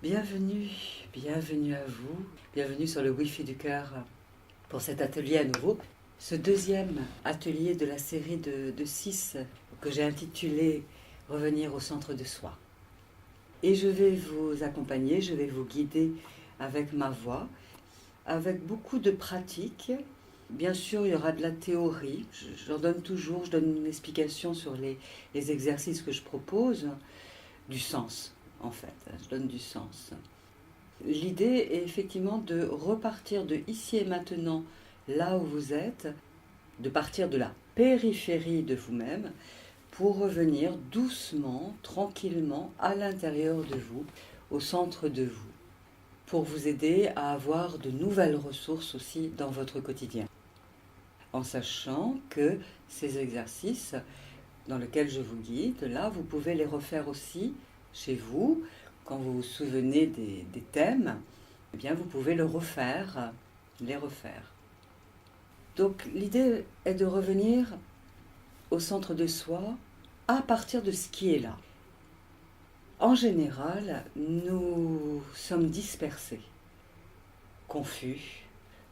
Bienvenue, bienvenue à vous, bienvenue sur le Wi-Fi du cœur pour cet atelier à nouveau. Ce deuxième atelier de la série de 6 que j'ai intitulé Revenir au centre de soi. Et je vais vous accompagner, je vais vous guider avec ma voix, avec beaucoup de pratiques. Bien sûr, il y aura de la théorie, j'en donne toujours, je donne une explication sur les exercices que je propose, du sens en fait, je donne du sens. L'idée est effectivement de repartir de ici et maintenant, là où vous êtes, de partir de la périphérie de vous-même pour revenir doucement, tranquillement à l'intérieur de vous, au centre de vous, pour vous aider à avoir de nouvelles ressources aussi dans votre quotidien. En sachant que ces exercices dans lesquels je vous guide, là, vous pouvez les refaire aussi chez vous, quand vous vous souvenez des thèmes, eh bien vous pouvez les refaire. Donc l'idée est de revenir au centre de soi à partir de ce qui est là. En général, nous sommes dispersés, confus,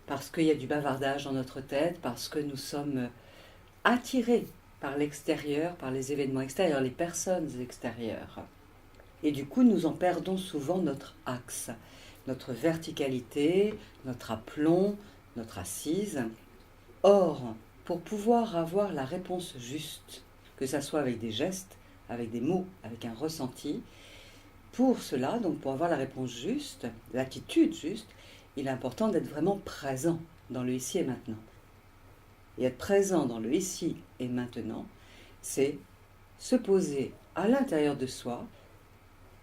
parce qu'il y a du bavardage dans notre tête, parce que nous sommes attirés par l'extérieur, par les événements extérieurs, les personnes extérieures. Et du coup, nous en perdons souvent notre axe, notre verticalité, notre aplomb, notre assise. Or, pour pouvoir avoir la réponse juste, que ça soit avec des gestes, avec des mots, avec un ressenti, pour cela, donc pour avoir la réponse juste, l'attitude juste, il est important d'être vraiment présent dans le ici et maintenant. Et être présent dans le ici et maintenant, c'est se poser à l'intérieur de soi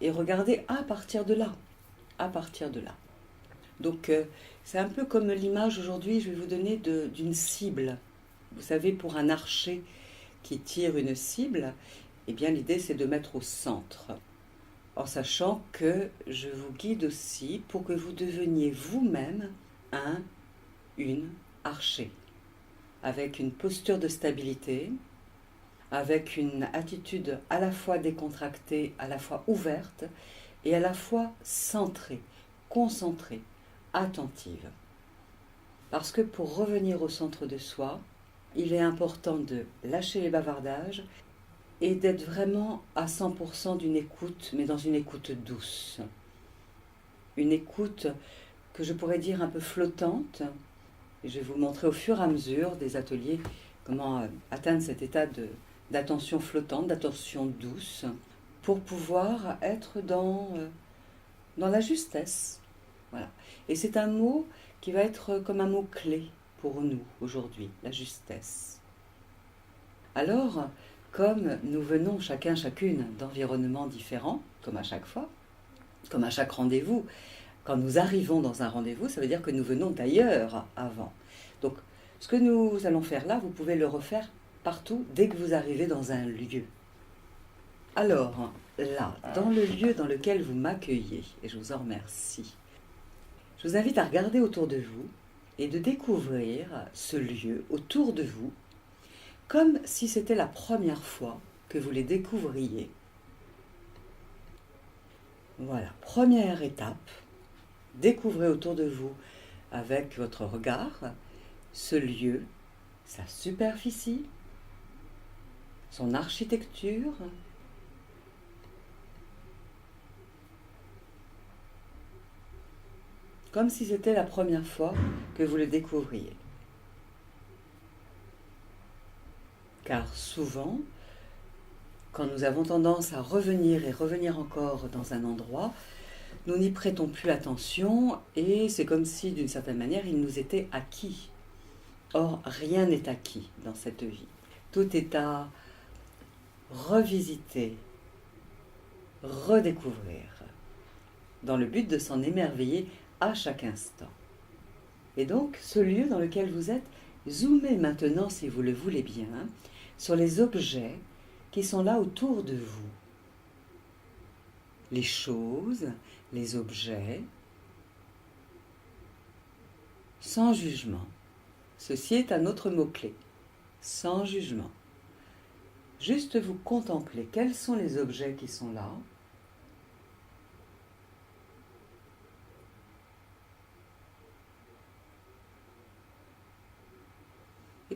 et regarder à partir de là. À partir de là. Donc c'est un peu comme l'image aujourd'hui, je vais vous donner d'une cible. Vous savez, pour un archer qui tire une cible, eh bien l'idée c'est de mettre au centre. En sachant que je vous guide aussi pour que vous deveniez vous-même une archer. Avec une posture de stabilité, avec une attitude à la fois décontractée, à la fois ouverte et à la fois centrée, concentrée, attentive. Parce que pour revenir au centre de soi, il est important de lâcher les bavardages et d'être vraiment à 100% d'une écoute, mais dans une écoute douce. Une écoute que je pourrais dire un peu flottante. Et je vais vous montrer au fur et à mesure des ateliers comment atteindre cet état d'attention flottante, d'attention douce, pour pouvoir être dans la justesse. Voilà. Et c'est un mot qui va être comme un mot-clé pour nous aujourd'hui, la justesse. Alors, comme nous venons chacune d'environnements différents, comme à chaque fois, comme à chaque rendez-vous, quand nous arrivons dans un rendez-vous, ça veut dire que nous venons d'ailleurs avant. Donc, ce que nous allons faire là, vous pouvez le refaire partout dès que vous arrivez dans un lieu. Alors, là, dans le lieu dans lequel vous m'accueillez, et je vous en remercie, je vous invite à regarder autour de vous et de découvrir ce lieu autour de vous comme si c'était la première fois que vous les découvriez. Voilà, première étape, découvrez autour de vous avec votre regard ce lieu, sa superficie, son architecture, comme si c'était la première fois que vous le découvriez. Car souvent, quand nous avons tendance à revenir et revenir encore dans un endroit, nous n'y prêtons plus attention et c'est comme si, d'une certaine manière, il nous était acquis. Or, rien n'est acquis dans cette vie. Tout est à revisiter, redécouvrir, dans le but de s'en émerveiller à chaque instant. Et donc, ce lieu dans lequel vous êtes, zoomez maintenant, si vous le voulez bien, sur les objets qui sont là autour de vous. Les choses, les objets, sans jugement. Ceci est un autre mot-clé, sans jugement. Juste vous contempler quels sont les objets qui sont là.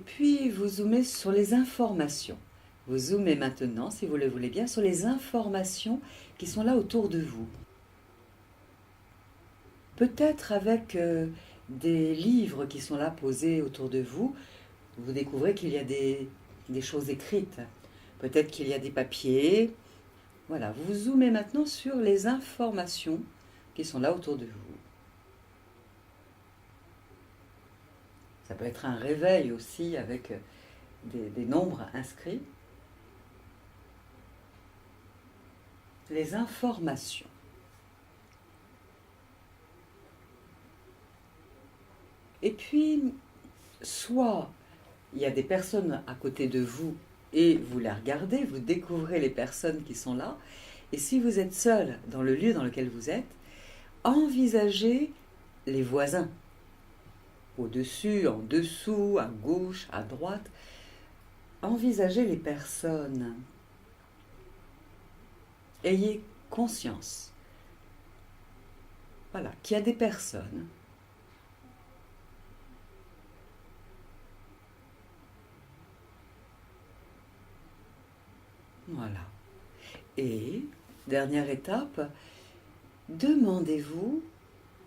puis vous zoomez sur les informations. Vous zoomez maintenant, si vous le voulez bien, sur les informations qui sont là autour de vous. Peut-être avec des livres qui sont là posés autour de vous, vous découvrez qu'il y a des choses écrites. Peut-être qu'il y a des papiers. Voilà, vous zoomez maintenant sur les informations qui sont là autour de vous. Ça peut être un réveil aussi avec des nombres inscrits. Les informations. Et puis, soit il y a des personnes à côté de vous et vous les regardez, vous découvrez les personnes qui sont là. Et si vous êtes seul dans le lieu dans lequel vous êtes, envisagez les voisins. Au-dessus, en dessous, à gauche, à droite. Envisagez les personnes. Ayez conscience. Voilà, qu'il y a des personnes. Voilà. Et, dernière étape, demandez-vous,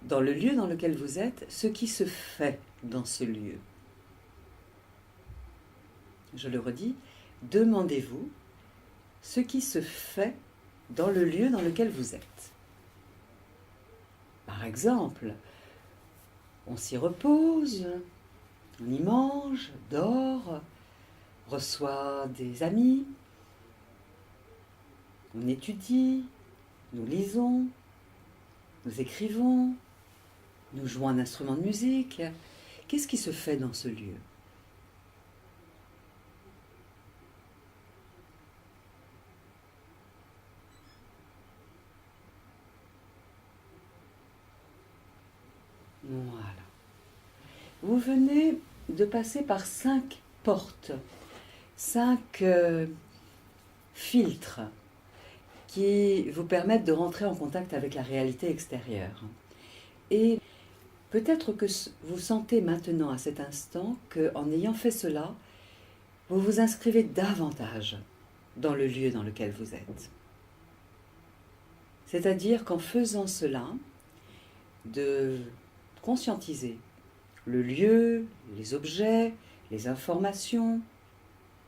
dans le lieu dans lequel vous êtes, ce qui se fait dans ce lieu. Je le redis, demandez-vous ce qui se fait dans le lieu dans lequel vous êtes. Par exemple, on s'y repose, on y mange, dort, reçoit des amis, on étudie, nous lisons, nous écrivons, nous jouons un instrument de musique. Qu'est-ce qui se fait dans ce lieu ? Voilà. Vous venez de passer par 5 portes, 5 filtres qui vous permettent de rentrer en contact avec la réalité extérieure. Et peut-être que vous sentez maintenant, à cet instant, qu'en ayant fait cela, vous vous inscrivez davantage dans le lieu dans lequel vous êtes. C'est-à-dire qu'en faisant cela, de conscientiser le lieu, les objets, les informations,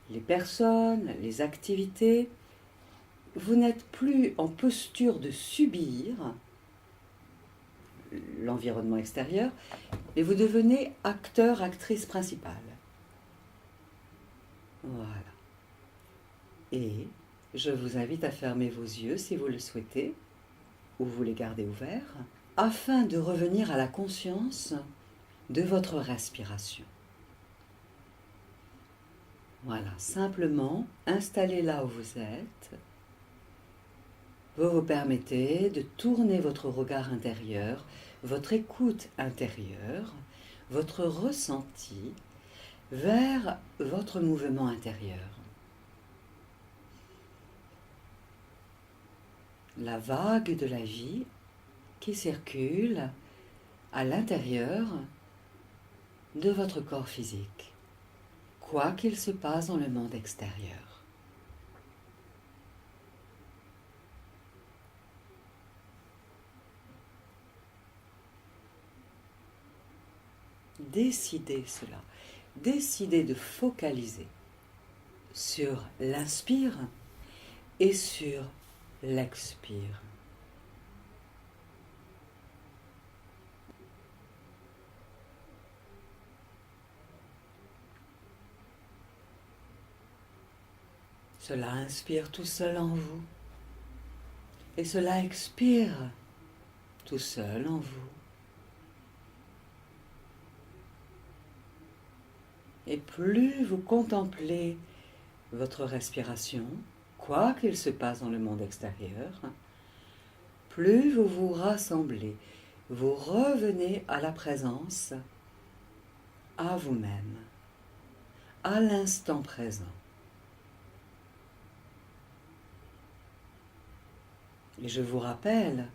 les personnes, les activités, vous n'êtes plus en posture de subir l'environnement extérieur, mais vous devenez acteur, actrice principale. Voilà. Et je vous invite à fermer vos yeux si vous le souhaitez, ou vous les gardez ouverts, afin de revenir à la conscience de votre respiration. Voilà, simplement installez là où vous êtes. Vous vous permettez de tourner votre regard intérieur, votre écoute intérieure, votre ressenti vers votre mouvement intérieur. La vague de la vie qui circule à l'intérieur de votre corps physique, quoi qu'il se passe dans le monde extérieur. Décidez cela. Décidez de focaliser sur l'inspire et sur l'expire. Cela inspire tout seul en vous et cela expire tout seul en vous. Et plus vous contemplez votre respiration, quoi qu'il se passe dans le monde extérieur, plus vous vous rassemblez, vous revenez à la présence, à vous-même, à l'instant présent. Et je vous rappelle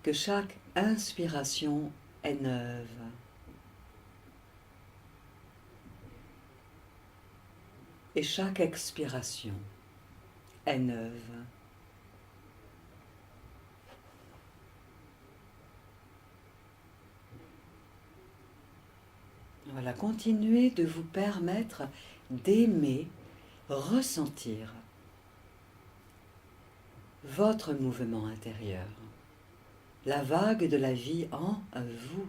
que chaque inspiration est neuve. et chaque expiration est neuve. Voilà, continuez de vous permettre d'aimer, ressentir votre mouvement intérieur, la vague de la vie en vous,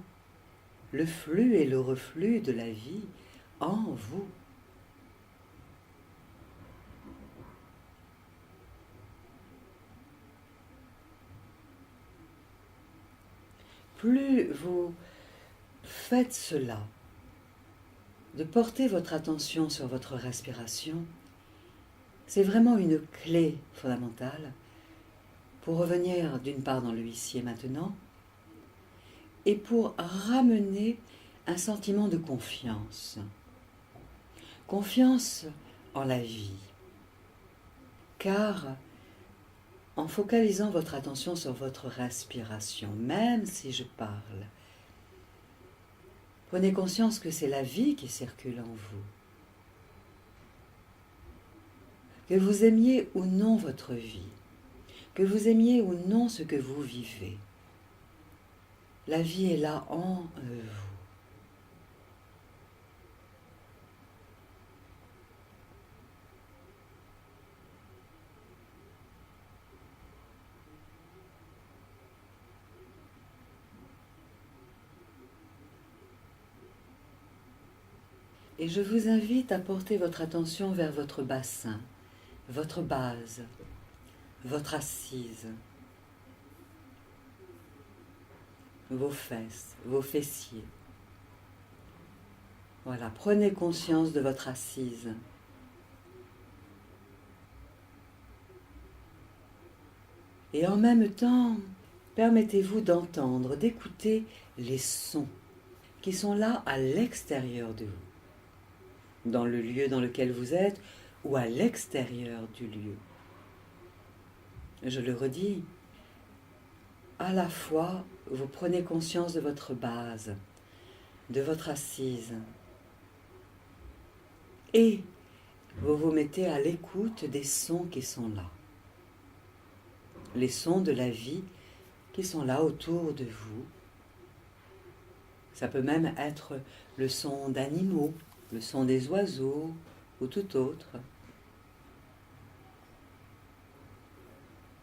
le flux et le reflux de la vie en vous. Plus vous faites cela, de porter votre attention sur votre respiration, c'est vraiment une clé fondamentale pour revenir d'une part dans le ici et maintenant et pour ramener un sentiment de confiance. Confiance en la vie. Car en focalisant votre attention sur votre respiration, même si je parle, prenez conscience que c'est la vie qui circule en vous. Que vous aimiez ou non votre vie, que vous aimiez ou non ce que vous vivez, la vie est là en vous. Et je vous invite à porter votre attention vers votre bassin, votre base, votre assise, vos fesses, vos fessiers. Voilà, prenez conscience de votre assise. Et en même temps, permettez-vous d'entendre, d'écouter les sons qui sont là à l'extérieur de vous, dans le lieu dans lequel vous êtes ou à l'extérieur du lieu. Je le redis, à la fois, vous prenez conscience de votre base, de votre assise, et vous vous mettez à l'écoute des sons qui sont là. Les sons de la vie qui sont là autour de vous. Ça peut même être le son d'animaux, le son des oiseaux ou tout autre.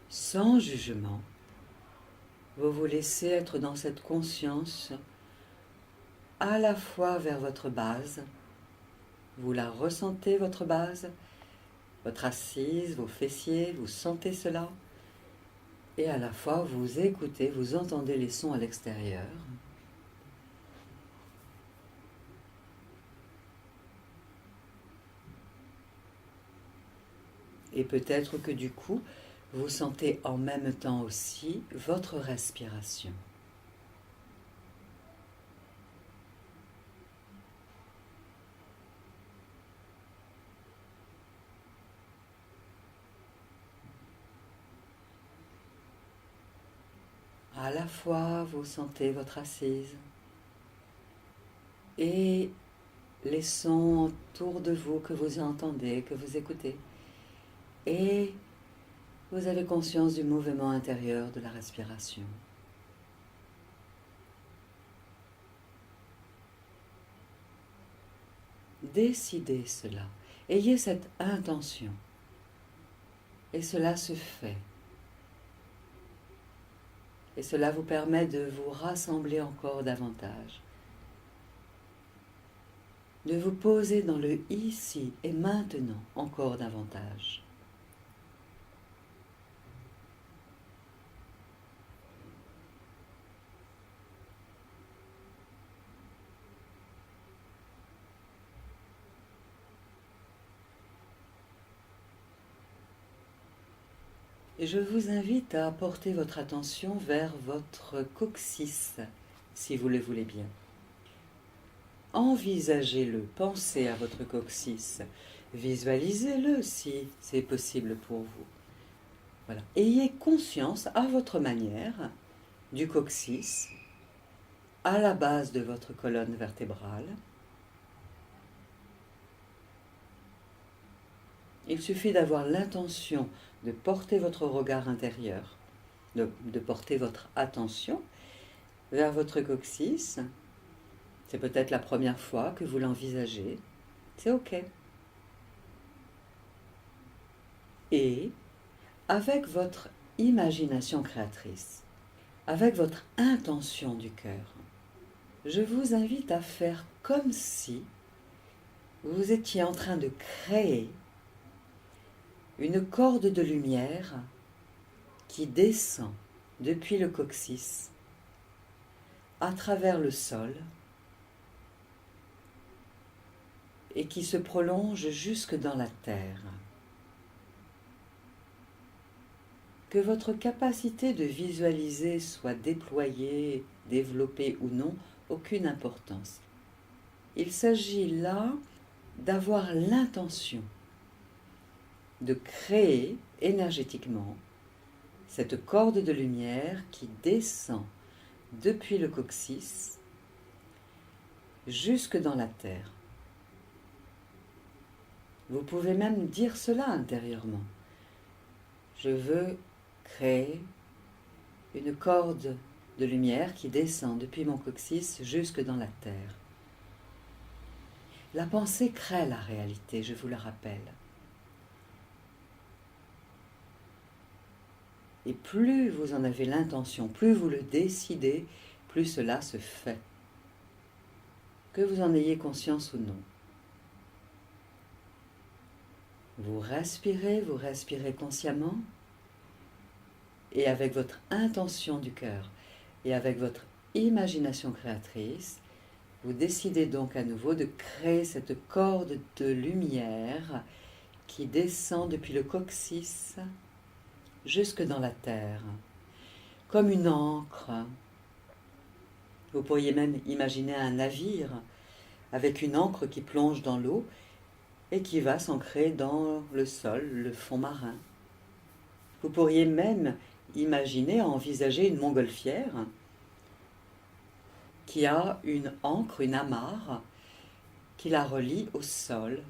Sans jugement, vous vous laissez être dans cette conscience à la fois vers votre base. Vous la ressentez, votre base, votre assise, vos fessiers, vous sentez cela. Et à la fois, vous écoutez, vous entendez les sons à l'extérieur. Et peut-être que du coup, vous sentez en même temps aussi votre respiration. À la fois, vous sentez votre assise et les sons autour de vous que vous entendez, que vous écoutez. Et vous avez conscience du mouvement intérieur de la respiration. Décidez cela. Ayez cette intention. Et cela se fait. Et cela vous permet de vous rassembler encore davantage. De vous poser dans le ici et maintenant encore davantage. Et je vous invite à porter votre attention vers votre coccyx, si vous le voulez bien. Envisagez-le, pensez à votre coccyx, visualisez-le si c'est possible pour vous. Voilà. Ayez conscience à votre manière du coccyx, à la base de votre colonne vertébrale. Il suffit d'avoir l'intention de porter votre regard intérieur, de porter votre attention vers votre coccyx. C'est peut-être la première fois que vous l'envisagez. C'est OK. Et avec votre imagination créatrice, avec votre intention du cœur, je vous invite à faire comme si vous étiez en train de créer une corde de lumière qui descend depuis le coccyx à travers le sol et qui se prolonge jusque dans la terre. Que votre capacité de visualiser soit déployée, développée ou non, aucune importance. Il s'agit là d'avoir l'intention de créer énergétiquement cette corde de lumière qui descend depuis le coccyx jusque dans la terre. Vous pouvez même dire cela intérieurement. Je veux créer une corde de lumière qui descend depuis mon coccyx jusque dans la terre. La pensée crée la réalité, je vous le rappelle. Et plus vous en avez l'intention, plus vous le décidez, plus cela se fait. Que vous en ayez conscience ou non. Vous respirez consciemment, et avec votre intention du cœur et avec votre imagination créatrice, vous décidez donc à nouveau de créer cette corde de lumière qui descend depuis le coccyx jusque dans la terre, comme une ancre. Vous pourriez même imaginer un navire avec une ancre qui plonge dans l'eau et qui va s'ancrer dans le sol, le fond marin. Vous pourriez même imaginer, envisager une montgolfière qui a une ancre, une amarre, qui la relie au sol.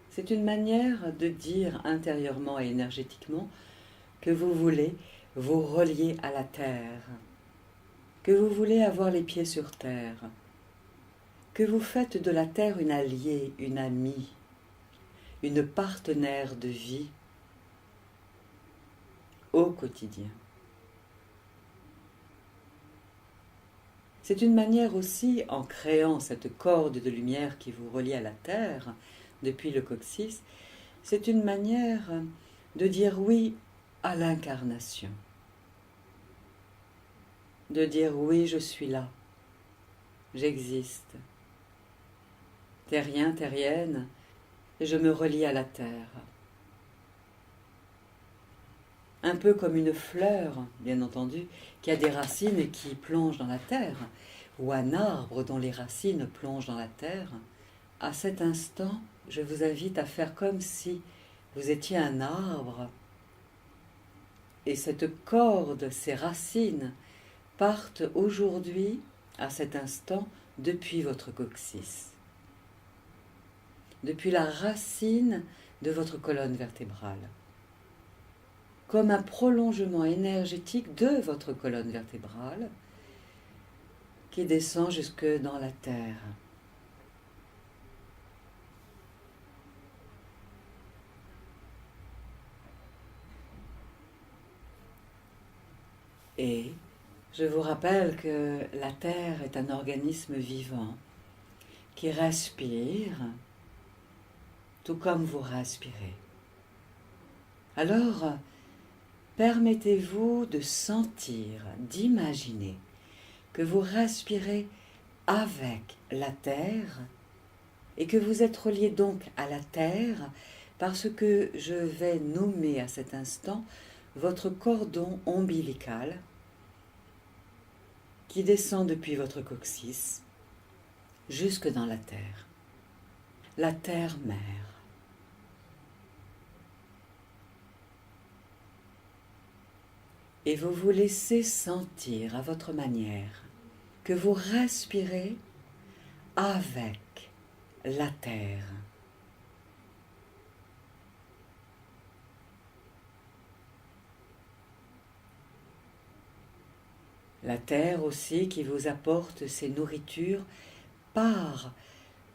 C'est une manière de dire intérieurement et énergétiquement que vous voulez vous relier à la terre, que vous voulez avoir les pieds sur terre, que vous faites de la terre une alliée, une amie, une partenaire de vie au quotidien. C'est une manière aussi, en créant cette corde de lumière qui vous relie à la terre depuis le coccyx, c'est une manière de dire oui à l'incarnation. De dire oui, je suis là, j'existe. Terrien, terrienne, et je me relie à la terre. Un peu comme une fleur, bien entendu, qui a des racines et qui plonge dans la terre, ou un arbre dont les racines plongent dans la terre. À cet instant, je vous invite à faire comme si vous étiez un arbre et cette corde, ces racines, partent aujourd'hui, à cet instant, depuis votre coccyx, depuis la racine de votre colonne vertébrale, comme un prolongement énergétique de votre colonne vertébrale qui descend jusque dans la terre. Et je vous rappelle que la Terre est un organisme vivant qui respire tout comme vous respirez. Alors, permettez-vous de sentir, d'imaginer que vous respirez avec la Terre et que vous êtes relié donc à la Terre parce que je vais nommer à cet instant votre cordon ombilical qui descend depuis votre coccyx jusque dans la terre-mère. Et vous vous laissez sentir à votre manière que vous respirez avec la terre. La terre aussi qui vous apporte ses nourritures par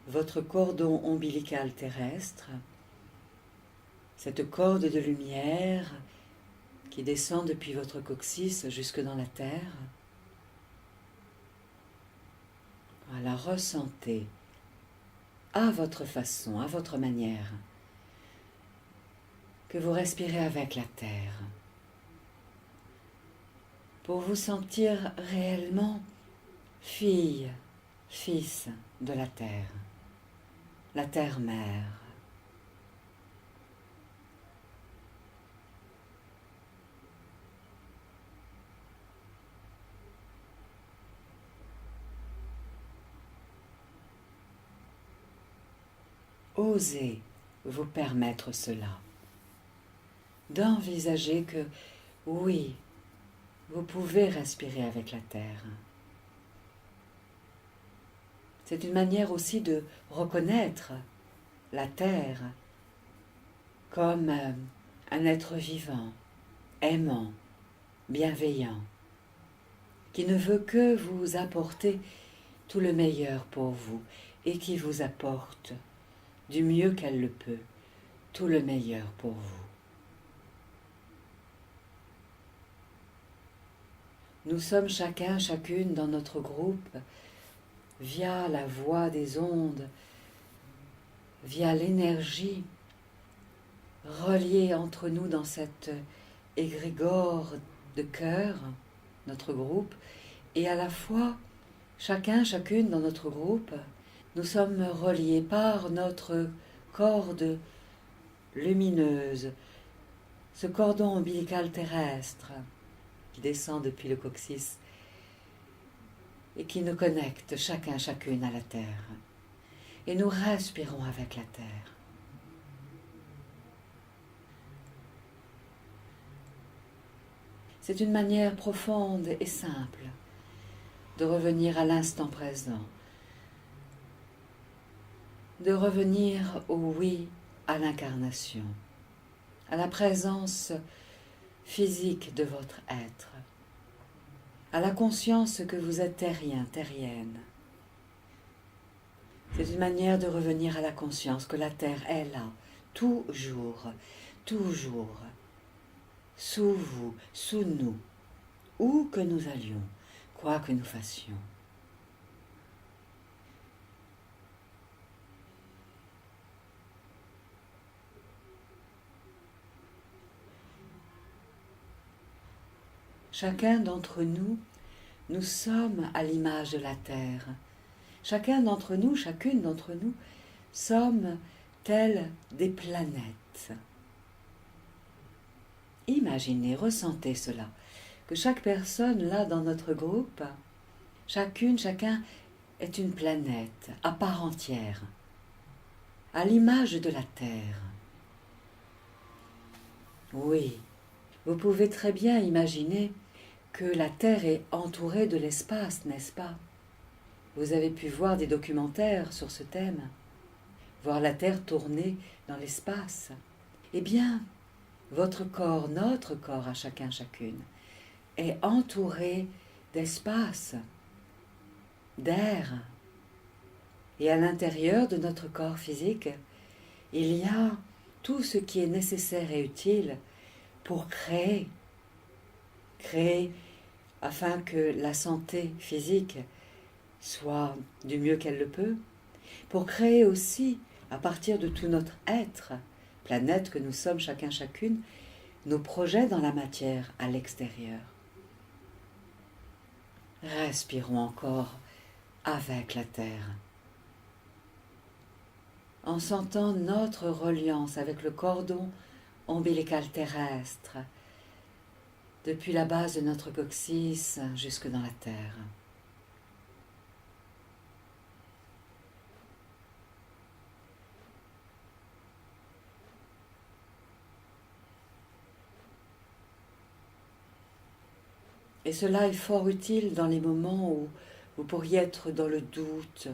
votre cordon ombilical terrestre, cette corde de lumière qui descend depuis votre coccyx jusque dans la terre. Voilà, ressentez à votre façon, à votre manière, que vous respirez avec la terre, pour vous sentir réellement fille, fils de la terre-mère. Osez vous permettre cela, d'envisager que, oui, vous pouvez respirer avec la terre. C'est une manière aussi de reconnaître la terre comme un être vivant, aimant, bienveillant, qui ne veut que vous apporter tout le meilleur pour vous et qui vous apporte du mieux qu'elle le peut, tout le meilleur pour vous. Nous sommes chacun, chacune dans notre groupe, via la voix des ondes, via l'énergie, reliés entre nous dans cette égrégore de cœur, notre groupe, et à la fois, chacun, chacune dans notre groupe, nous sommes reliés par notre corde lumineuse, ce cordon ombilical terrestre qui descend depuis le coccyx et qui nous connecte chacun, chacune à la terre. Et nous respirons avec la terre. C'est une manière profonde et simple de revenir à l'instant présent, de revenir au oui à l'incarnation, à la présence physique de votre être, à la conscience que vous êtes terrien, terrienne. C'est une manière de revenir à la conscience que la terre est là, toujours, toujours, sous vous, sous nous, où que nous allions, quoi que nous fassions. Chacun d'entre nous, nous sommes à l'image de la terre. Chacun d'entre nous, chacune d'entre nous, sommes telles des planètes. Imaginez, ressentez cela, que chaque personne là dans notre groupe, chacune, chacun est une planète à part entière, à l'image de la Terre. Oui, vous pouvez très bien imaginer que la Terre est entourée de l'espace, n'est-ce pas? Vous avez pu voir des documentaires sur ce thème, voir la Terre tourner dans l'espace. Eh bien, votre corps, notre corps à chacun, chacune, est entouré d'espace, d'air. Et à l'intérieur de notre corps physique, il y a tout ce qui est nécessaire et utile pour créer afin que la santé physique soit du mieux qu'elle le peut, pour créer aussi, à partir de tout notre être, planète que nous sommes chacun chacune, nos projets dans la matière à l'extérieur. Respirons encore avec la terre, en sentant notre reliance avec le cordon ombilical terrestre, depuis la base de notre coccyx jusque dans la terre. Et cela est fort utile dans les moments où vous pourriez être dans le doute,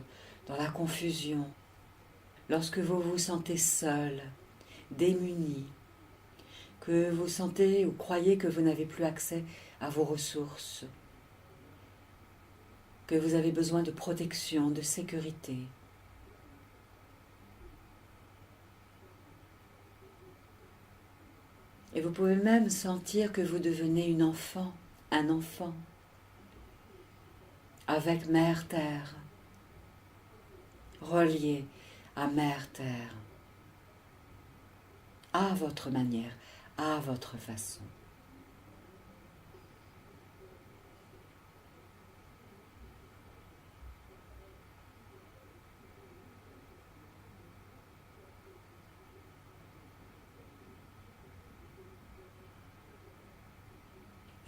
dans la confusion, lorsque vous vous sentez seul, démuni, que vous sentez ou croyez que vous n'avez plus accès à vos ressources, que vous avez besoin de protection, de sécurité. Et vous pouvez même sentir que vous devenez une enfant, un enfant, avec Mère Terre, relié à Mère Terre, à votre manière, à votre façon.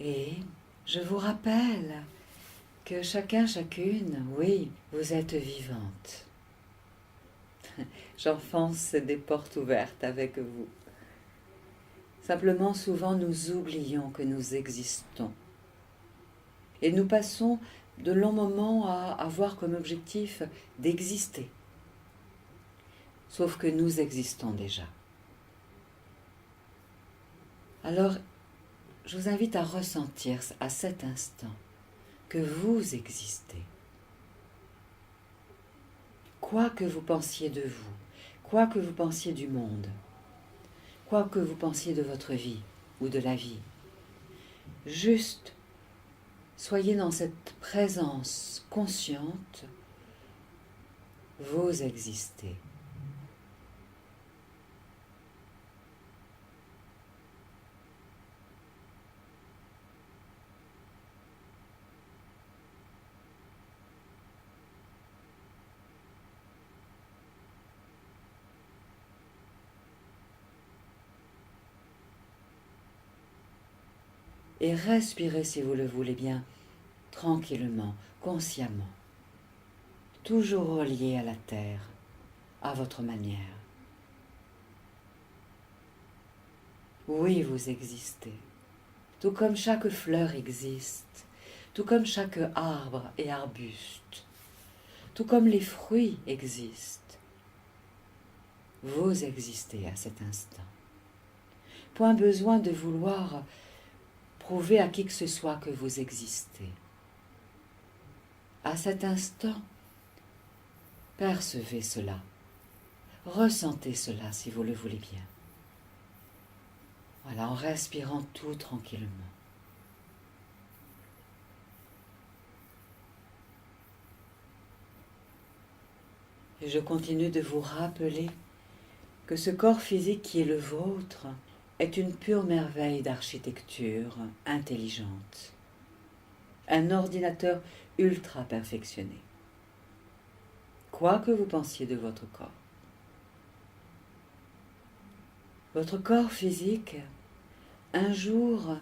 Et je vous rappelle que chacun, chacune, oui, vous êtes vivante. J'enfonce des portes ouvertes avec vous. Simplement, souvent, nous oublions que nous existons. Et nous passons de longs moments à avoir comme objectif d'exister. Sauf que nous existons déjà. Alors, je vous invite à ressentir à cet instant que vous existez. Quoi que vous pensiez de vous, quoi que vous pensiez du monde, quoi que vous pensiez de votre vie ou de la vie, juste soyez dans cette présence consciente, vous existez. Et respirez si vous le voulez bien, tranquillement, consciemment, toujours relié à la terre, à votre manière. Oui, vous existez, tout comme chaque fleur existe, tout comme chaque arbre et arbuste, tout comme les fruits existent. Vous existez à cet instant. Point besoin de vouloir prouver à qui que ce soit que vous existez. À cet instant, percevez cela, ressentez cela si vous le voulez bien. Voilà, en respirant tout tranquillement. Et je continue de vous rappeler que ce corps physique qui est le vôtre est une pure merveille d'architecture intelligente, un ordinateur ultra perfectionné. Quoi que vous pensiez de votre corps physique, un jour,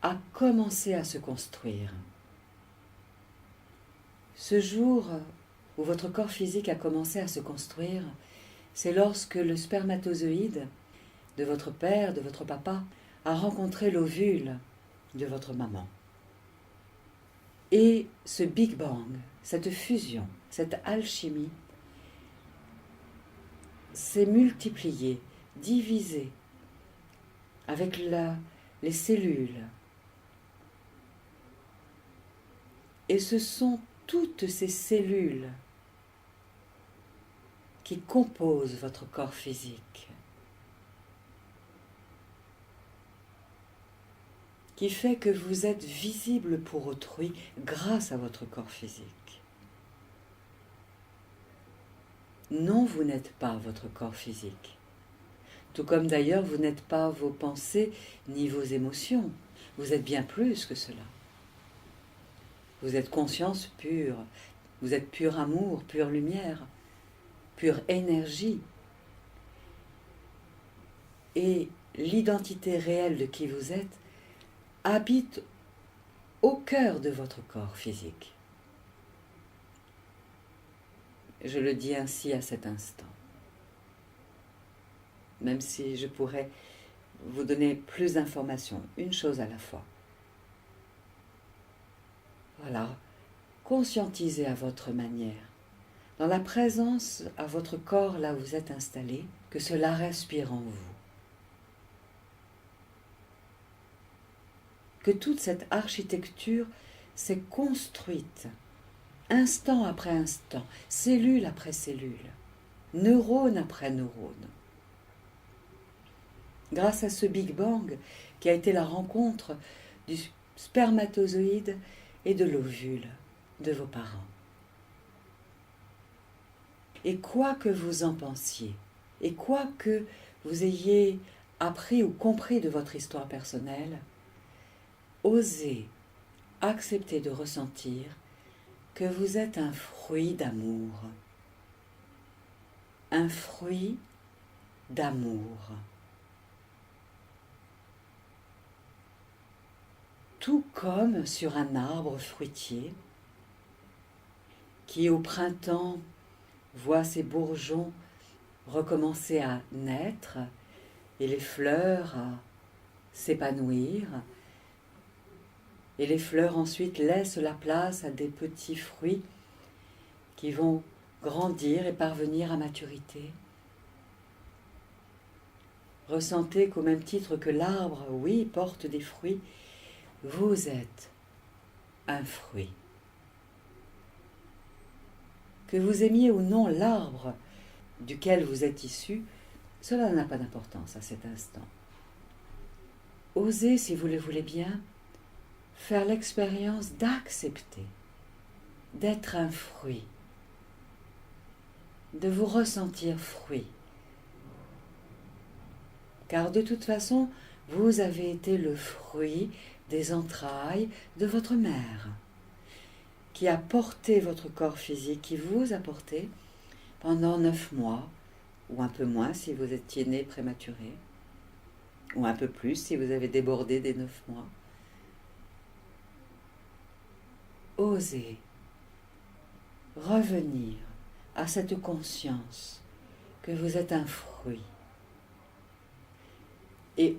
a commencé à se construire. Ce jour où votre corps physique a commencé à se construire, c'est lorsque le spermatozoïde de votre père, de votre papa, a rencontré l'ovule de votre maman. Et ce Big Bang, cette fusion, cette alchimie, s'est multipliée, divisée avec les cellules. Et ce sont toutes ces cellules qui composent votre corps physique, qui fait que vous êtes visible pour autrui grâce à votre corps physique. Non, vous n'êtes pas votre corps physique. Tout comme d'ailleurs vous n'êtes pas vos pensées ni vos émotions. Vous êtes bien plus que cela. Vous êtes conscience pure, vous êtes pur amour, pure lumière, pure énergie. Et l'identité réelle de qui vous êtes habite au cœur de votre corps physique. Je le dis ainsi à cet instant. Même si je pourrais vous donner plus d'informations, une chose à la fois. Voilà, conscientisez à votre manière, dans la présence à votre corps là où vous êtes installé, que cela respire en vous. Que toute cette architecture s'est construite, instant après instant, cellule après cellule, neurone après neurone. Grâce à ce Big Bang qui a été la rencontre du spermatozoïde et de l'ovule de vos parents. Et quoi que vous en pensiez, et quoi que vous ayez appris ou compris de votre histoire personnelle, osez accepter de ressentir que vous êtes un fruit d'amour. Un fruit d'amour. Tout comme sur un arbre fruitier qui au printemps voit ses bourgeons recommencer à naître et les fleurs à s'épanouir. Et les fleurs ensuite laissent la place à des petits fruits qui vont grandir et parvenir à maturité. Ressentez qu'au même titre que l'arbre, oui, porte des fruits, vous êtes un fruit. Que vous aimiez ou non l'arbre duquel vous êtes issu, cela n'a pas d'importance à cet instant. Osez, si vous le voulez bien, faire l'expérience d'accepter, d'être un fruit, de vous ressentir fruit. Car de toute façon, vous avez été le fruit des entrailles de votre mère, qui a porté votre corps physique, qui vous a porté pendant 9 mois, ou un peu moins si vous étiez né prématuré, ou un peu plus si vous avez débordé des 9 mois. Osez revenir à cette conscience que vous êtes un fruit. Et,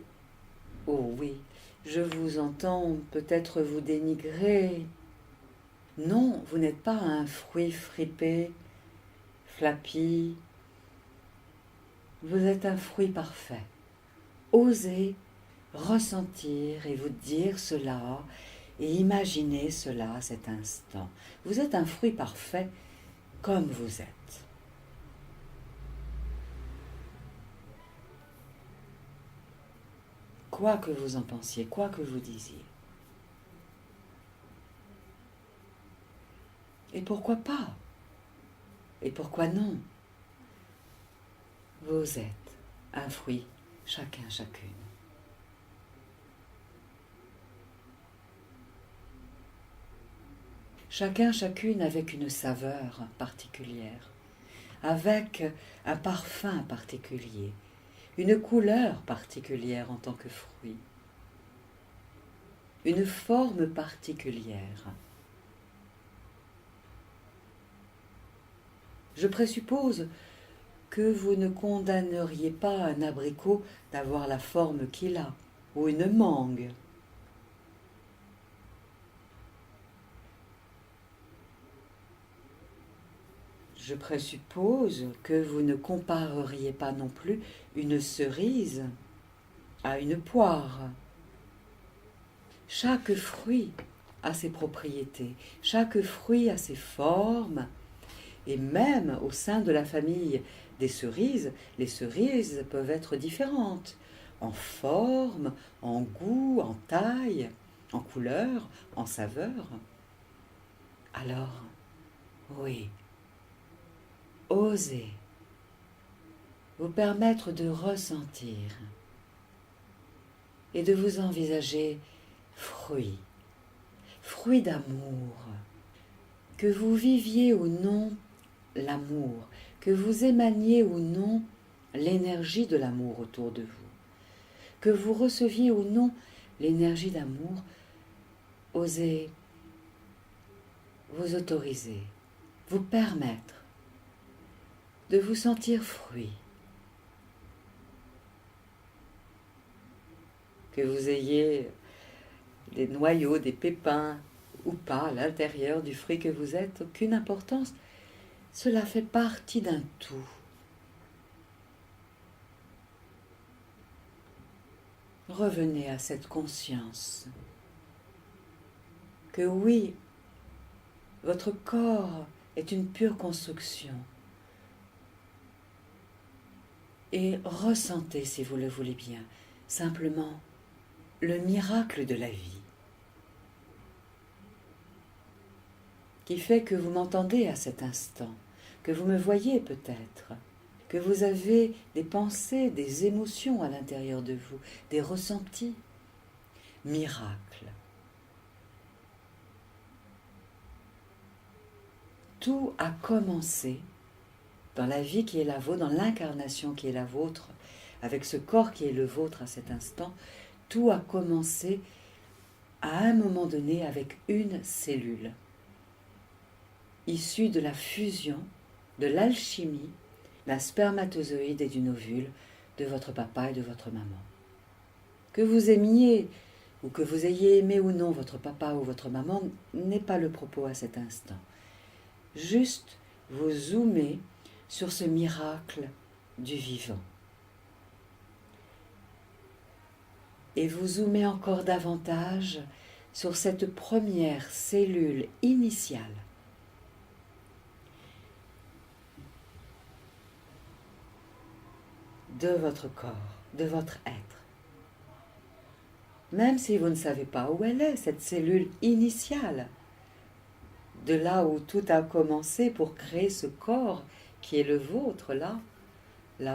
oh oui, je vous entends peut-être vous dénigrer. Non, vous n'êtes pas un fruit fripé, flappy. Vous êtes un fruit parfait. Osez ressentir et vous dire cela et imaginer cela à cet instant. Vous êtes un fruit parfait comme vous êtes. Quoi que vous en pensiez, quoi que vous disiez. Et pourquoi pas? Et pourquoi non? Vous êtes un fruit, chacun, chacune. Chacun, chacune avec une saveur particulière, avec un parfum particulier, une couleur particulière en tant que fruit, une forme particulière. Je présuppose que vous ne condamneriez pas un abricot d'avoir la forme qu'il a, ou une mangue. Je présuppose que vous ne compareriez pas non plus une cerise à une poire. Chaque fruit a ses propriétés, chaque fruit a ses formes, et même au sein de la famille des cerises, les cerises peuvent être différentes, en forme, en goût, en taille, en couleur, en saveur. Alors, oui, osez vous permettre de ressentir et de vous envisager fruit, fruit d'amour, que vous viviez ou non l'amour, que vous émaniez ou non l'énergie de l'amour autour de vous, que vous receviez ou non l'énergie d'amour, osez vous autoriser, vous permettre de vous sentir fruit. Que vous ayez des noyaux, des pépins ou pas à l'intérieur du fruit que vous êtes, aucune importance. Cela fait partie d'un tout. Revenez à cette conscience que oui, votre corps est une pure construction. Et ressentez, si vous le voulez bien, simplement le miracle de la vie, qui fait que vous m'entendez à cet instant, que vous me voyez peut-être, que vous avez des pensées, des émotions à l'intérieur de vous, des ressentis. Miracle. Tout a commencé dans la vie qui est la vôtre, dans l'incarnation qui est la vôtre, avec ce corps qui est le vôtre à cet instant. Tout a commencé à un moment donné avec une cellule, issue de la fusion, de l'alchimie d'un spermatozoïde et d'une ovule de votre papa et de votre maman. Que vous aimiez ou que vous ayez aimé ou non votre papa ou votre maman n'est pas le propos à cet instant. Juste vous zoomez sur ce miracle du vivant. Et vous zoomez encore davantage sur cette première cellule initiale de votre corps, de votre être. Même si vous ne savez pas où elle est, cette cellule initiale, de là où tout a commencé pour créer ce corps qui est le vôtre, là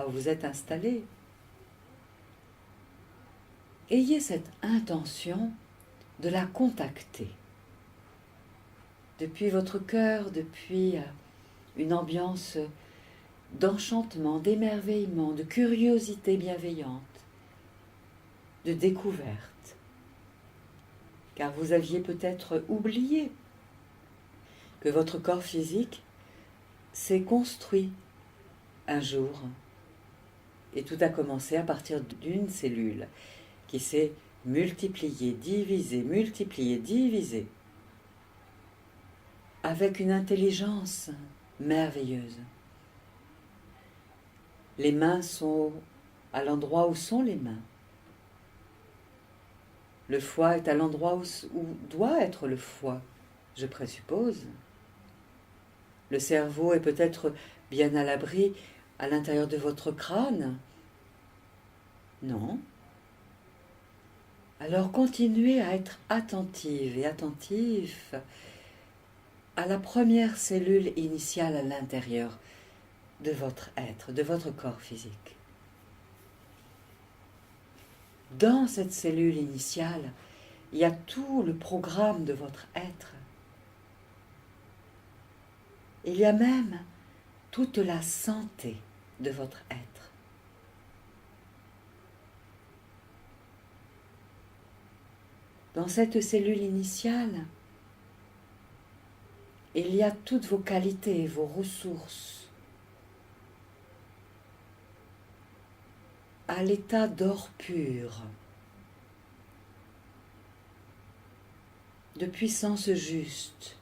où vous êtes installé. Ayez cette intention de la contacter. Depuis votre cœur, depuis une ambiance d'enchantement, d'émerveillement, de curiosité bienveillante, de découverte. Car vous aviez peut-être oublié que votre corps physique s'est construit un jour. Et tout a commencé à partir d'une cellule qui s'est multipliée, divisée, avec une intelligence merveilleuse. Les mains sont à l'endroit où sont les mains. Le foie est à l'endroit où doit être le foie, je présuppose. Le cerveau est peut-être bien à l'abri à l'intérieur de votre crâne. Non. Alors continuez à être attentive et attentif à la première cellule initiale à l'intérieur de votre être, de votre corps physique. Dans cette cellule initiale, il y a tout le programme de votre être. Il y a même toute la santé de votre être. Dans cette cellule initiale, il y a toutes vos qualités, vos ressources, à l'état d'or pur, de puissance juste,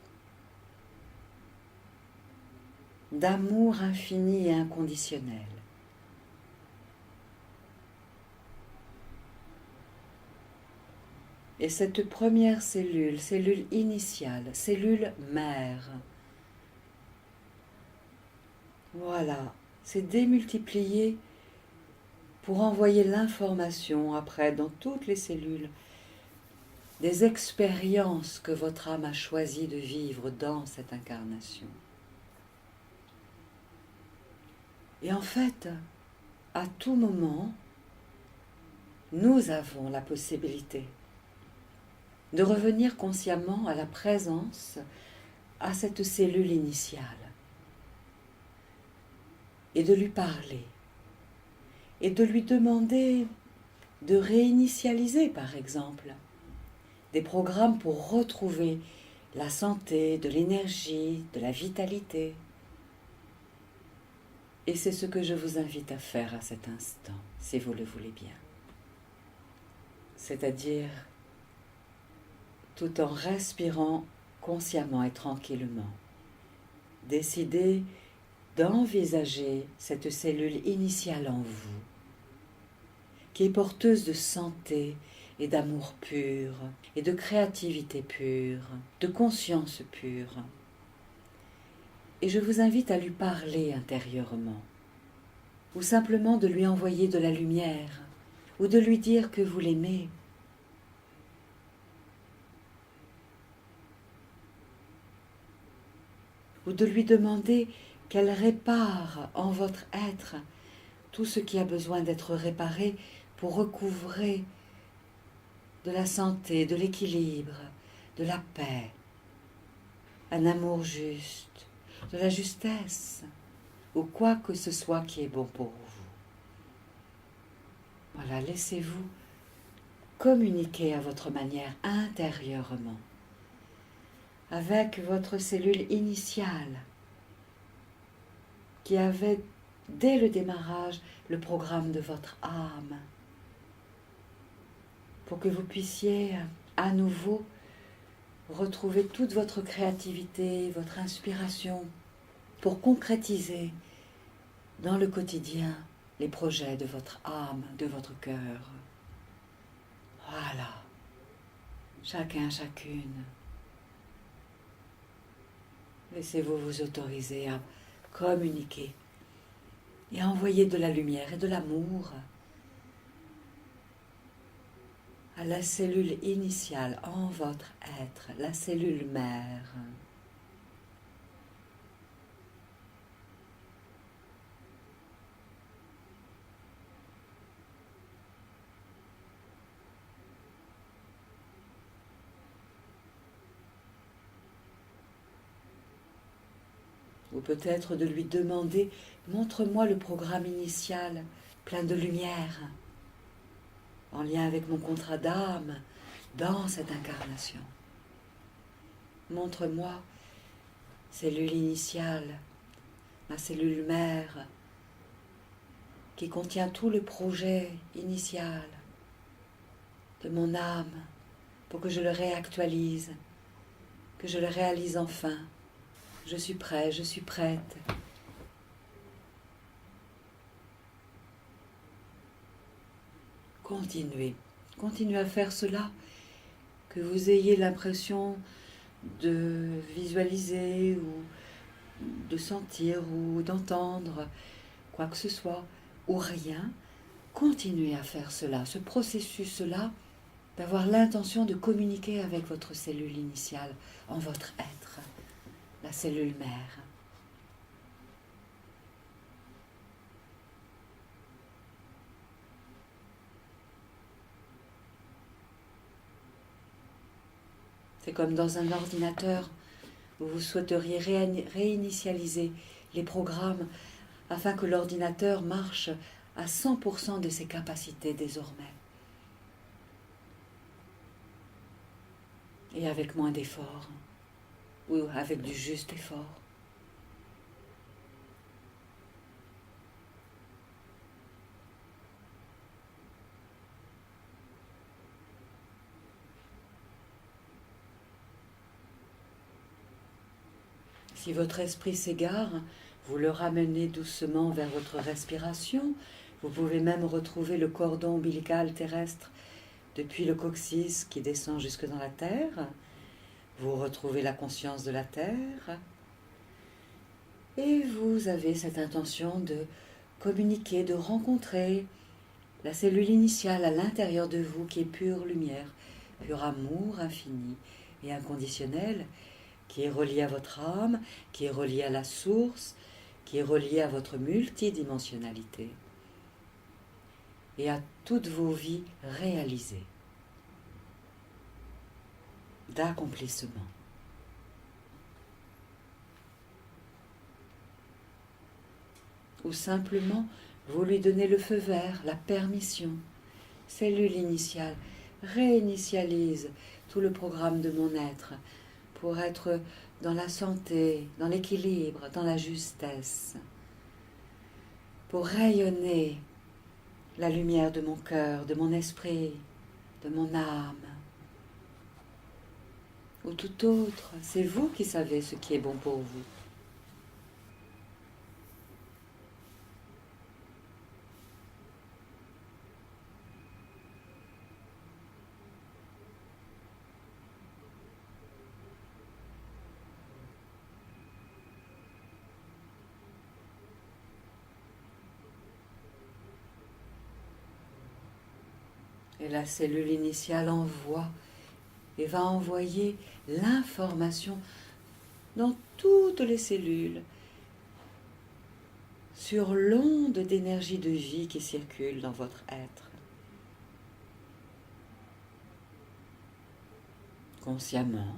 d'amour infini et inconditionnel. Et cette première cellule, cellule initiale, cellule mère, voilà, c'est démultiplié pour envoyer l'information après dans toutes les cellules des expériences que votre âme a choisi de vivre dans cette incarnation. Et en fait, à tout moment, nous avons la possibilité de revenir consciemment à la présence, à cette cellule initiale, et de lui parler, et de lui demander de réinitialiser, par exemple, des programmes pour retrouver la santé, de l'énergie, de la vitalité. Et c'est ce que je vous invite à faire à cet instant, si vous le voulez bien. C'est-à-dire tout en respirant consciemment et tranquillement. Décidez d'envisager cette cellule initiale en vous, qui est porteuse de santé et d'amour pur, et de créativité pure, de conscience pure. Et je vous invite à lui parler intérieurement, ou simplement de lui envoyer de la lumière, ou de lui dire que vous l'aimez. Ou de lui demander qu'elle répare en votre être tout ce qui a besoin d'être réparé pour recouvrer de la santé, de l'équilibre, de la paix, un amour juste, de la justesse, ou quoi que ce soit qui est bon pour vous. Voilà, laissez-vous communiquer à votre manière intérieurement avec votre cellule initiale qui avait dès le démarrage le programme de votre âme, pour que vous puissiez à nouveau retrouver toute votre créativité, votre inspiration, pour concrétiser dans le quotidien les projets de votre âme, de votre cœur. Voilà, chacun, chacune. Laissez-vous vous autoriser à communiquer et à envoyer de la lumière et de l'amour à la cellule initiale en votre être, la cellule mère. Ou peut-être de lui demander « Montre-moi le programme initial, plein de lumière, en lien avec mon contrat d'âme dans cette incarnation. Montre-moi, cellule initiale, ma cellule mère, qui contient tout le projet initial de mon âme, pour que je le réactualise, que je le réalise enfin. Je suis prêt, je suis prête. » Continuez à faire cela, que vous ayez l'impression de visualiser ou de sentir ou d'entendre quoi que ce soit ou rien. Continuez à faire cela, ce processus-là, d'avoir l'intention de communiquer avec votre cellule initiale en votre être, la cellule mère. C'est comme dans un ordinateur où vous souhaiteriez réinitialiser les programmes afin que l'ordinateur marche à 100% de ses capacités désormais. Et avec moins d'efforts, ou avec du juste effort. Si votre esprit s'égare, vous le ramenez doucement vers votre respiration. Vous pouvez même retrouver le cordon ombilical terrestre depuis le coccyx qui descend jusque dans la terre. Vous retrouvez la conscience de la terre. Et vous avez cette intention de communiquer, de rencontrer la cellule initiale à l'intérieur de vous qui est pure lumière, pur amour infini et inconditionnel, qui est relié à votre âme, qui est relié à la source, qui est relié à votre multidimensionnalité et à toutes vos vies réalisées, d'accomplissement. Ou simplement, vous lui donnez le feu vert, la permission. Cellule initiale, réinitialise tout le programme de mon être pour être dans la santé, dans l'équilibre, dans la justesse, pour rayonner la lumière de mon cœur, de mon esprit, de mon âme. ou tout autre. C'est vous qui savez ce qui est bon pour vous. Et la cellule initiale envoie et va envoyer l'information dans toutes les cellules sur l'onde d'énergie de vie qui circule dans votre être. Consciemment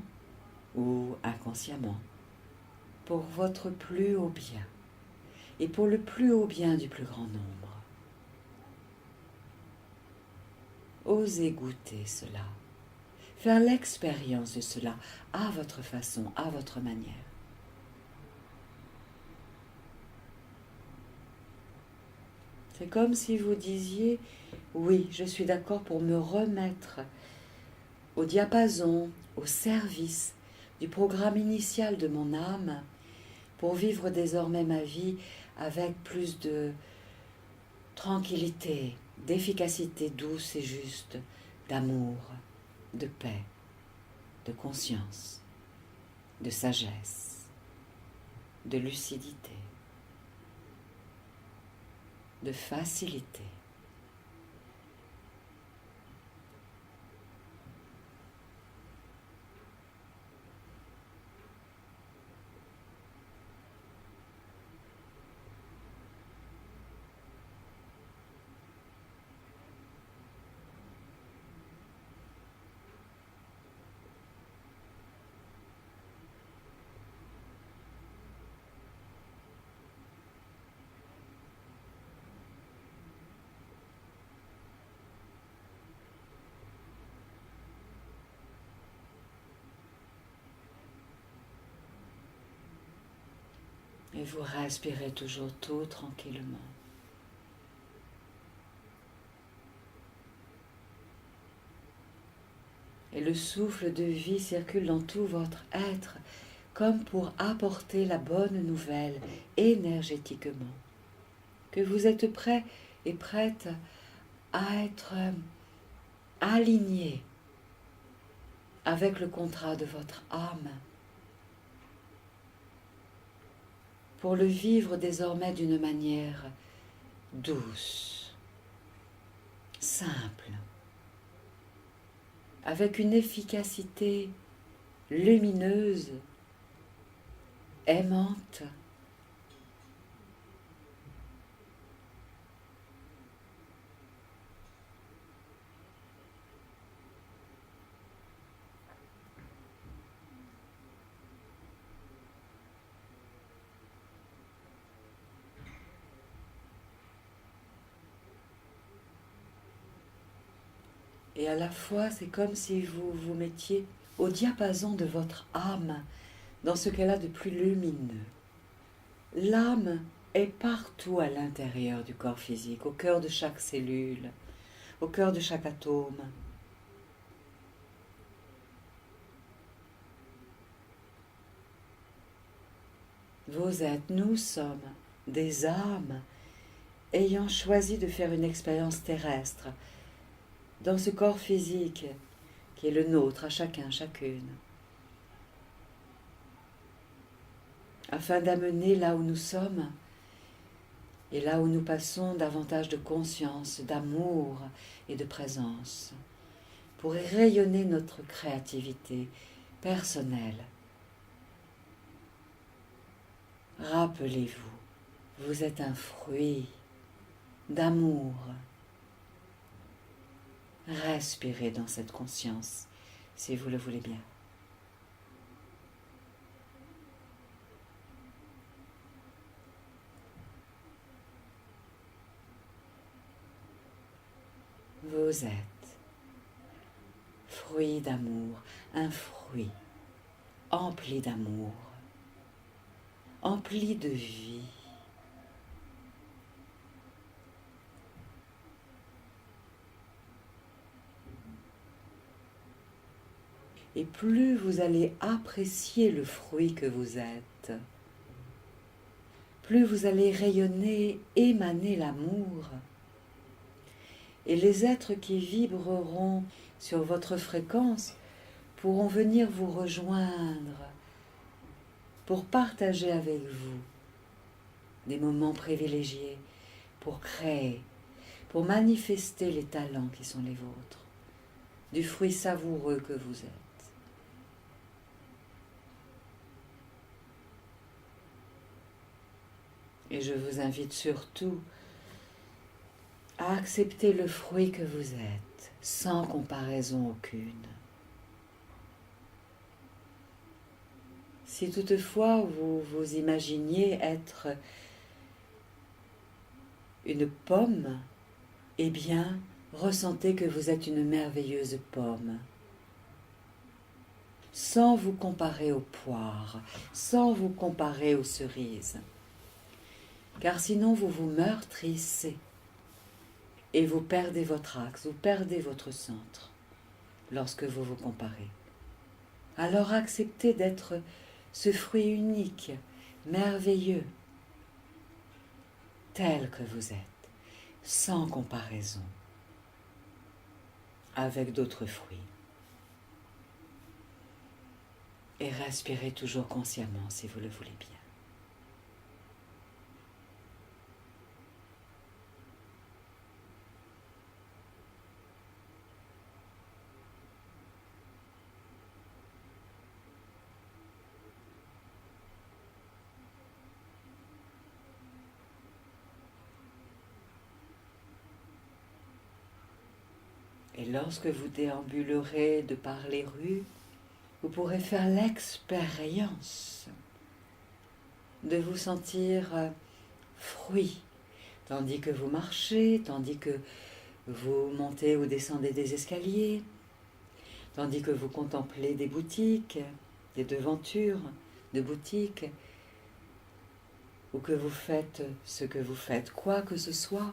ou inconsciemment, pour votre plus haut bien et pour le plus haut bien du plus grand nombre. Osez goûter cela, faire l'expérience de cela à votre façon, à votre manière. C'est comme si vous disiez, oui, je suis d'accord pour me remettre au diapason, au service du programme initial de mon âme, pour vivre désormais ma vie avec plus de tranquillité, d'efficacité douce et juste, d'amour, de paix, de conscience, de sagesse, de lucidité, de facilité. Et vous respirez toujours tout tranquillement. Et le souffle de vie circule dans tout votre être comme pour apporter la bonne nouvelle énergétiquement. Que vous êtes prêt et prête à être aligné avec le contrat de votre âme pour le vivre désormais d'une manière douce, simple, avec une efficacité lumineuse, aimante. Et à la fois, c'est comme si vous vous mettiez au diapason de votre âme, dans ce qu'elle a de plus lumineux. L'âme est partout à l'intérieur du corps physique, au cœur de chaque cellule, au cœur de chaque atome. Vous êtes, nous sommes des âmes ayant choisi de faire une expérience terrestre dans ce corps physique qui est le nôtre à chacun, chacune, afin d'amener là où nous sommes et là où nous passons davantage de conscience, d'amour et de présence, pour rayonner notre créativité personnelle. Rappelez-vous, vous êtes un fruit d'amour. Respirez dans cette conscience, si vous le voulez bien. Vous êtes fruit d'amour, un fruit empli d'amour, empli de vie. et plus vous allez apprécier le fruit que vous êtes, plus vous allez rayonner, émaner l'amour. Et les êtres qui vibreront sur votre fréquence pourront venir vous rejoindre pour partager avec vous des moments privilégiés, pour créer, pour manifester les talents qui sont les vôtres, du fruit savoureux que vous êtes. Et je vous invite surtout à accepter le fruit que vous êtes, sans comparaison aucune. Si toutefois vous vous imaginiez être une pomme, eh bien, ressentez que vous êtes une merveilleuse pomme. Sans vous comparer aux poires, sans vous comparer aux cerises. Car sinon vous vous meurtrissez et vous perdez votre axe, vous perdez votre centre lorsque vous vous comparez. Alors acceptez d'être ce fruit unique, merveilleux, tel que vous êtes, sans comparaison avec d'autres fruits. Et respirez toujours consciemment si vous le voulez bien. Et lorsque vous déambulerez de par les rues, vous pourrez faire l'expérience de vous sentir fruit, tandis que vous marchez, tandis que vous montez ou descendez des escaliers, tandis que vous contemplez des boutiques, des devantures de boutiques, ou que vous faites ce que vous faites, quoi que ce soit,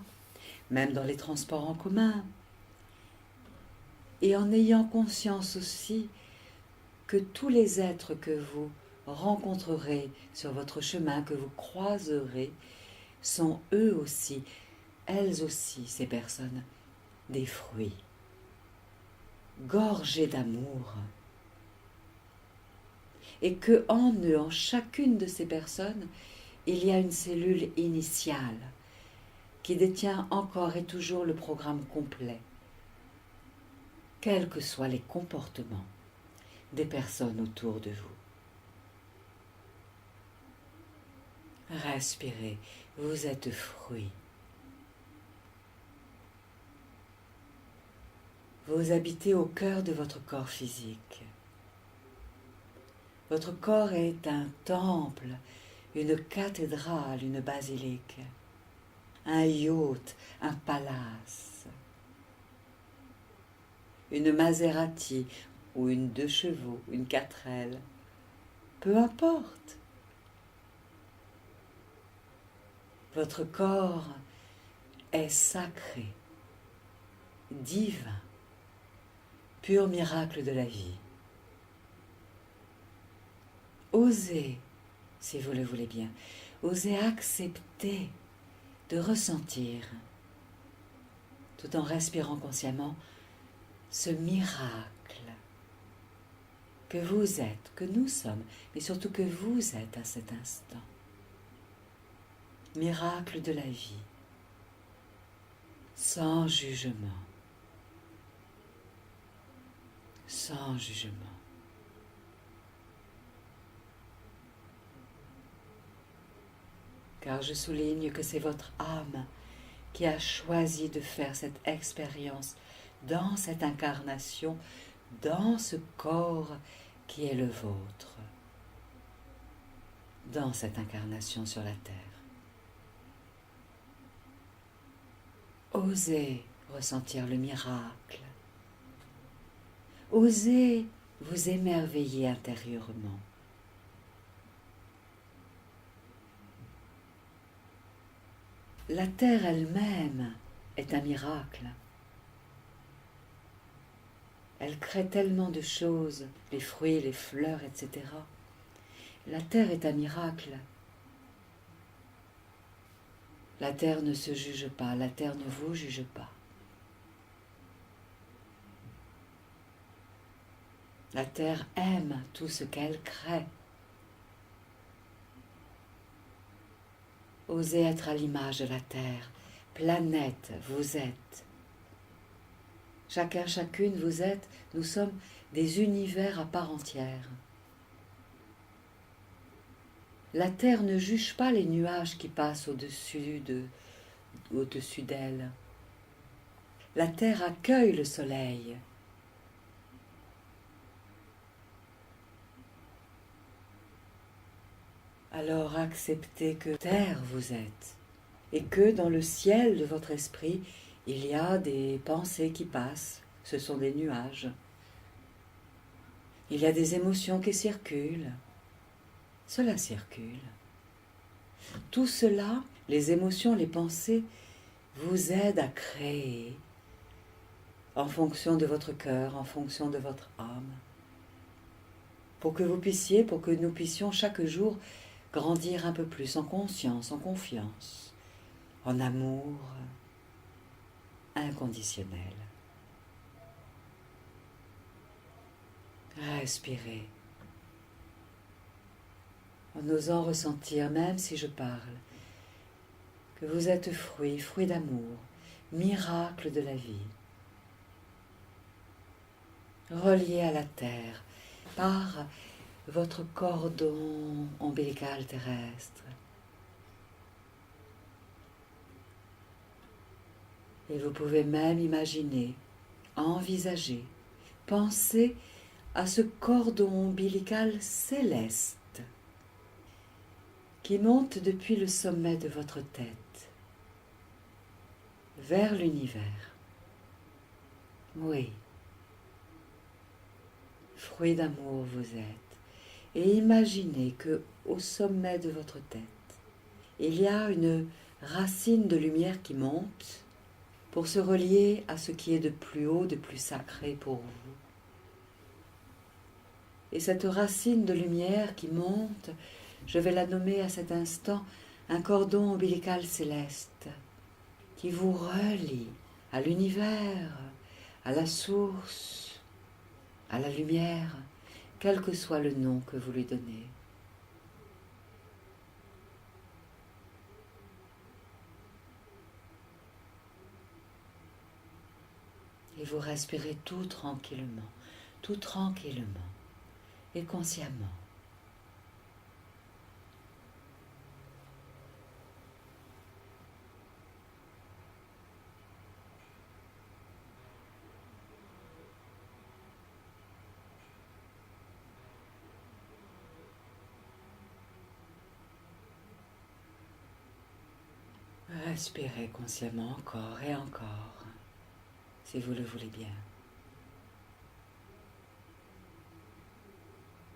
même dans les transports en commun, et en ayant conscience aussi que tous les êtres que vous rencontrerez sur votre chemin, que vous croiserez, sont eux aussi, elles aussi, ces personnes, des fruits, gorgés d'amour, et que en eux, en chacune de ces personnes, il y a une cellule initiale qui détient encore et toujours le programme complet, quels que soient les comportements des personnes autour de vous. Respirez, vous êtes fruit. Vous habitez au cœur de votre corps physique. Votre corps est un temple, une cathédrale, une basilique, un yacht, un palace, une Maserati ou une 2 chevaux, une 4L, peu importe. Votre corps est sacré, divin, pur miracle de la vie. Osez, si vous le voulez bien, osez accepter de ressentir, tout en respirant consciemment, ce miracle que vous êtes, que nous sommes, mais surtout que vous êtes à cet instant. Miracle de la vie, sans jugement, sans jugement. Car je souligne que c'est votre âme qui a choisi de faire cette expérience dans cette incarnation, dans ce corps qui est le vôtre, dans cette incarnation sur la terre. Osez ressentir le miracle. Osez vous émerveiller intérieurement. La terre elle-même est un miracle. Elle crée tellement de choses, les fruits, les fleurs, etc. La terre est un miracle. La terre ne se juge pas, la terre ne vous juge pas. La terre aime tout ce qu'elle crée. Osez être à l'image de la terre. Planète, vous êtes. Chacun, chacune, vous êtes, nous sommes des univers à part entière. La terre ne juge pas les nuages qui passent au-dessus d'elle. La terre accueille le soleil. Alors acceptez que terre vous êtes et que dans le ciel de votre esprit, il y a des pensées qui passent, ce sont des nuages. Il y a des émotions qui circulent, cela circule. Tout cela, les émotions, les pensées, vous aident à créer en fonction de votre cœur, en fonction de votre âme, pour que nous puissions chaque jour grandir un peu plus en conscience, en confiance, en amour inconditionnel. Respirez, en osant ressentir, même si je parle, que vous êtes fruit d'amour, miracle de la vie, relié à la terre par votre cordon ombilical terrestre. Et vous pouvez même imaginer, envisager, penser à ce cordon ombilical céleste qui monte depuis le sommet de votre tête vers l'univers. Oui, fruit d'amour vous êtes. Et imaginez que au sommet de votre tête, il y a une racine de lumière qui monte pour se relier à ce qui est de plus haut, de plus sacré pour vous. Et cette racine de lumière qui monte, je vais la nommer à cet instant un cordon ombilical céleste qui vous relie à l'univers, à la source, à la lumière, quel que soit le nom que vous lui donnez. Et vous respirez tout tranquillement et consciemment. Respirez consciemment encore et encore, si vous le voulez bien.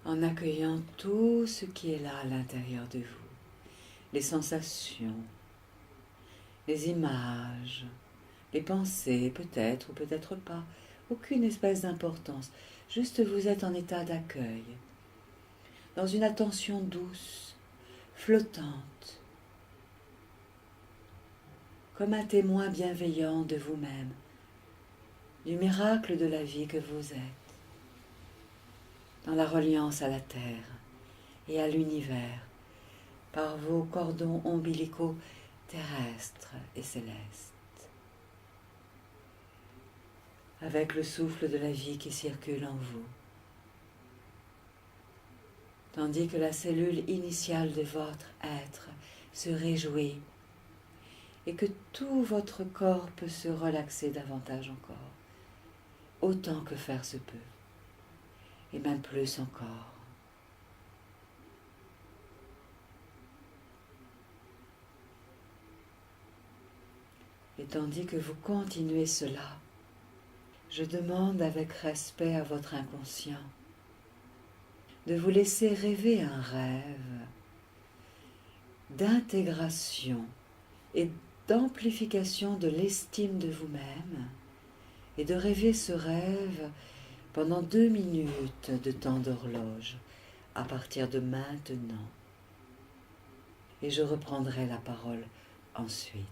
En accueillant tout ce qui est là à l'intérieur de vous, les sensations, les images, les pensées, peut-être ou peut-être pas, aucune espèce d'importance, juste vous êtes en état d'accueil, dans une attention douce, flottante, comme un témoin bienveillant de vous-même, du miracle de la vie que vous êtes, dans la reliance à la terre et à l'univers, par vos cordons ombilicaux terrestres et célestes, avec le souffle de la vie qui circule en vous, tandis que la cellule initiale de votre être se réjouit et que tout votre corps peut se relaxer davantage encore, autant que faire se peut, et même plus encore. Et tandis que vous continuez cela, je demande avec respect à votre inconscient de vous laisser rêver un rêve d'intégration et d'amplification de l'estime de vous-même et de rêver ce rêve pendant 2 minutes de temps d'horloge à partir de maintenant. Et je reprendrai la parole ensuite.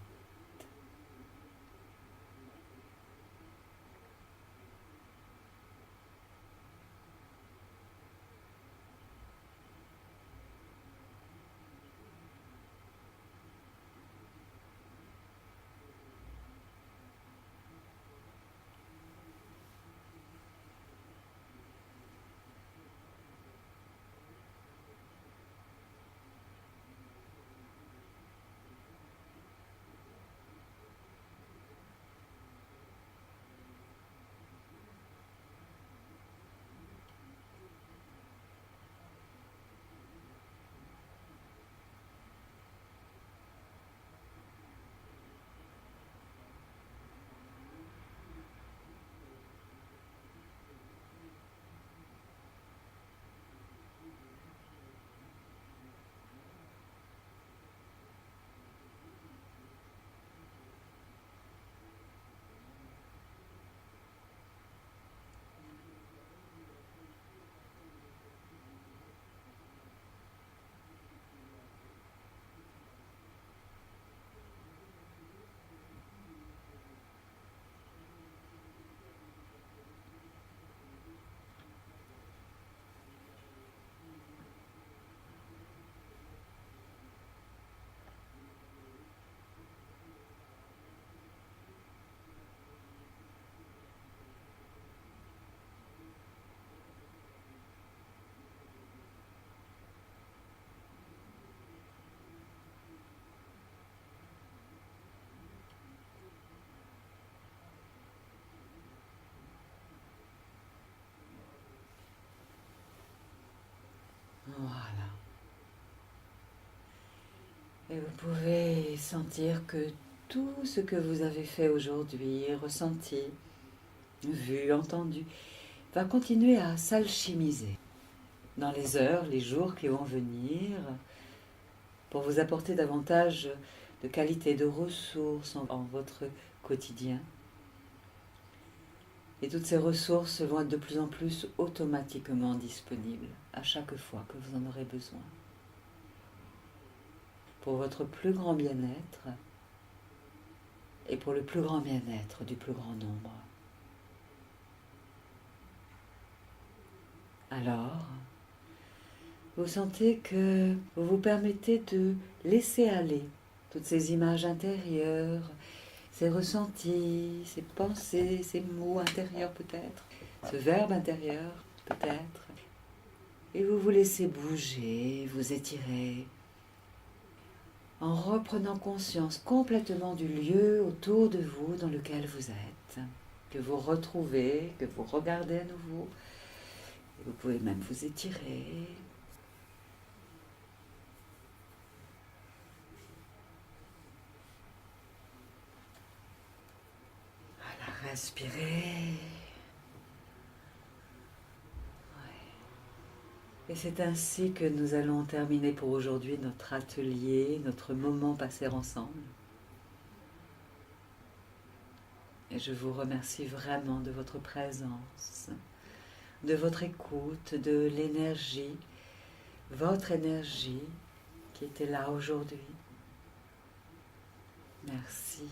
Voilà. Et vous pouvez sentir que tout ce que vous avez fait aujourd'hui, ressenti, vu, entendu, va continuer à s'alchimiser dans les heures, les jours qui vont venir pour vous apporter davantage de qualité, de ressources en votre quotidien. Et toutes ces ressources vont être de plus en plus automatiquement disponibles à chaque fois que vous en aurez besoin. Pour votre plus grand bien-être et pour le plus grand bien-être du plus grand nombre. Alors, vous sentez que vous vous permettez de laisser aller toutes ces images intérieures, ces ressentis, ces pensées, ces mots intérieurs peut-être, ce verbe intérieur peut-être. Et vous vous laissez bouger, vous étirer, en reprenant conscience complètement du lieu autour de vous dans lequel vous êtes, que vous retrouvez, que vous regardez à nouveau. Et vous pouvez même vous étirer. Voilà, respirez. Et c'est ainsi que nous allons terminer pour aujourd'hui notre atelier, notre moment passé ensemble. Et je vous remercie vraiment de votre présence, de votre écoute, de l'énergie, votre énergie qui était là aujourd'hui. Merci.